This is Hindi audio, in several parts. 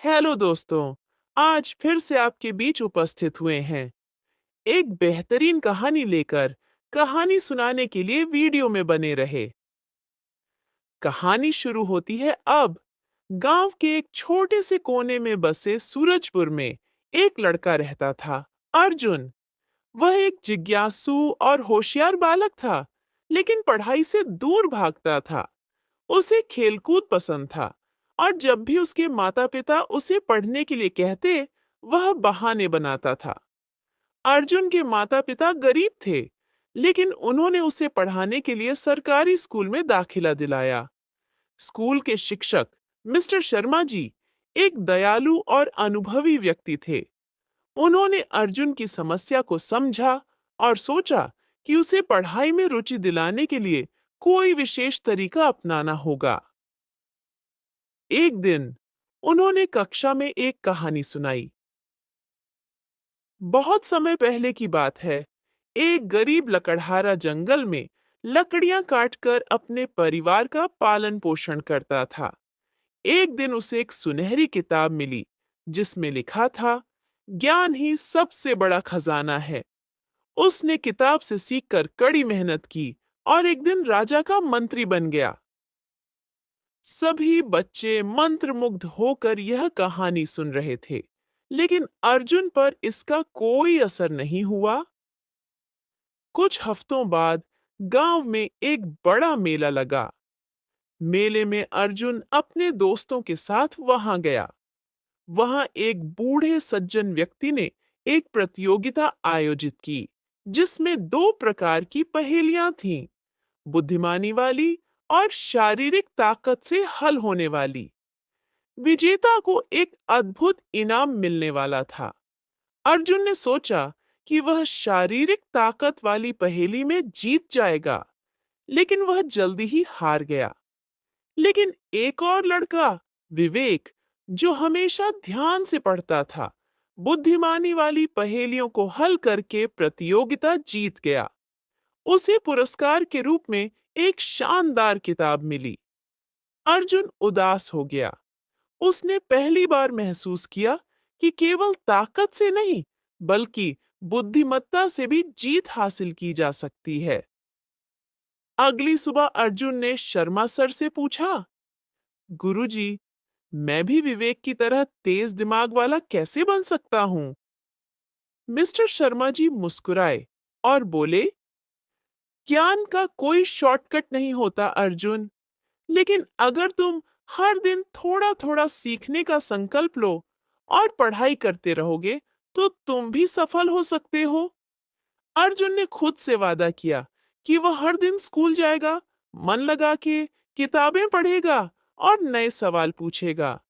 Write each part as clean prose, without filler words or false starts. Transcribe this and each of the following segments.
हेलो दोस्तों, आज फिर से आपके बीच उपस्थित हुए हैं एक बेहतरीन कहानी लेकर। कहानी सुनाने के लिए वीडियो में बने रहे। कहानी शुरू होती है अब। गांव के एक छोटे से कोने में बसे सूरजपुर में एक लड़का रहता था, अर्जुन। वह एक जिज्ञासु और होशियार बालक था, लेकिन पढ़ाई से दूर भागता था। उसे खेलकूद पसंद था, और जब भी उसके माता-पिता उसे पढ़ने के लिए कहते, वह बहाने बनाता था। अर्जुन के माता-पिता गरीब थे, लेकिन उन्होंने उसे पढ़ाने के लिए सरकारी स्कूल में दाखिला दिलाया। स्कूल के शिक्षक मिस्टर शर्मा जी एक दयालु और अनुभवी व्यक्ति थे। उन्होंने अर्जुन की समस्या को समझा और सोचा कि उसे पढ़ाई में रुचि दिलाने के लिए कोई विशेष तरीका अपनाना होगा। एक दिन उन्होंने कक्षा में एक कहानी सुनाई। बहुत समय पहले की बात है। एक गरीब लकड़हारा जंगल में लकड़ियां काटकर अपने परिवार का पालन पोषण करता था। एक दिन उसे एक सुनहरी किताब मिली, जिसमें लिखा था, ज्ञान ही सबसे बड़ा खजाना है। उसने किताब से सीखकर कड़ी मेहनत की और एक दिन राजा का मंत्री बन गया। सभी बच्चे मंत्रमुग्ध होकर यह कहानी सुन रहे थे, लेकिन अर्जुन पर इसका कोई असर नहीं हुआ। कुछ हफ्तों बाद गांव में एक बड़ा मेला लगा। मेले में अर्जुन अपने दोस्तों के साथ वहां गया। वहां एक बूढ़े सज्जन व्यक्ति ने एक प्रतियोगिता आयोजित की, जिसमें दो प्रकार की पहेलियां थीं, बुद्धिमानी वाली और शारीरिक ताकत से हल होने वाली। विजेता को एक अद्भुत इनाम मिलने वाला था। अर्जुन ने सोचा कि वह शारीरिक ताकत वाली पहेली में जीत जाएगा, लेकिन वह जल्दी ही हार गया। लेकिन एक और लड़का, विवेक, जो हमेशा ध्यान से पढ़ता था, बुद्धिमानी वाली पहेलियों को हल करके प्रतियोगिता जीत गया। उसे पुरस्कार के रूप में एक शानदार किताब मिली। अर्जुन उदास हो गया। उसने पहली बार महसूस किया कि केवल ताकत से नहीं, बल्कि बुद्धिमत्ता से भी जीत हासिल की जा सकती है। अगली सुबह अर्जुन ने शर्मा सर से पूछा, गुरुजी, मैं भी विवेक की तरह तेज दिमाग वाला कैसे बन सकता हूँ? मिस्टर शर्मा जी मुस्कुराए और बोले, ज्ञान का कोई शॉर्टकट नहीं होता अर्जुन, लेकिन अगर तुम हर दिन थोड़ा थोड़ा सीखने का संकल्प लो और पढ़ाई करते रहोगे, तो तुम भी सफल हो सकते हो। अर्जुन ने खुद से वादा किया कि वह हर दिन स्कूल जाएगा, मन लगा के किताबें पढ़ेगा और नए सवाल पूछेगा।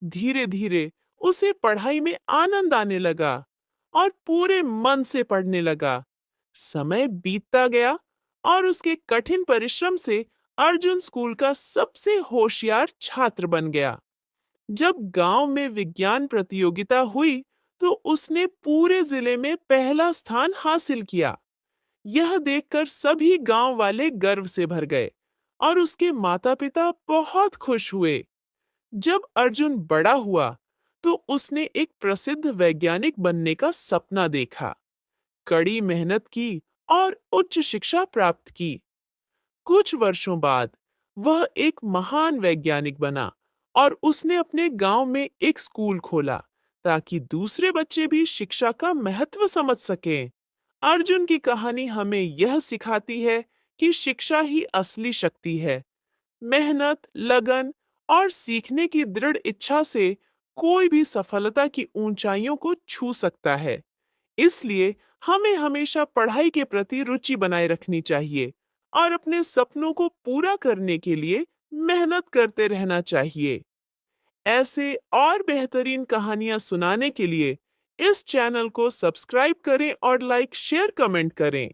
धीरे धीरे उसे पढ़ाई में आनंद आने लगा और पूरे मन से पढ़ने लगा। समय बीतता गया और उसके कठिन परिश्रम से अर्जुन स्कूल का सबसे होशियार छात्र बन गया। जब गांव में विज्ञान प्रतियोगिता हुई, तो उसने पूरे जिले में पहला स्थान हासिल किया। यह देखकर सभी गांव वाले गर्व से भर गए और उसके माता-पिता बहुत खुश हुए। जब अर्जुन बड़ा हुआ, तो उसने एक प्रसिद्ध वैज्ञानिक बनने का सपना देखा, कड़ी मेहनत की और उच्च शिक्षा प्राप्त की। कुछ वर्षों बाद वह एक महान वैज्ञानिक बना और उसने अपने गांव में एक स्कूल खोला, ताकि दूसरे बच्चे भी शिक्षा का महत्व समझ सकें। अर्जुन की कहानी हमें यह सिखाती है कि शिक्षा ही असली शक्ति है। मेहनत, लगन और सीखने की दृढ़ इच्छा से कोई भी सफलता की ऊंचाइयों को छू सकता है। इसलिए हमें हमेशा पढ़ाई के प्रति रुचि बनाए रखनी चाहिए और अपने सपनों को पूरा करने के लिए मेहनत करते रहना चाहिए। ऐसे और बेहतरीन कहानियां सुनाने के लिए इस चैनल को सब्सक्राइब करें और लाइक, शेयर, कमेंट करें।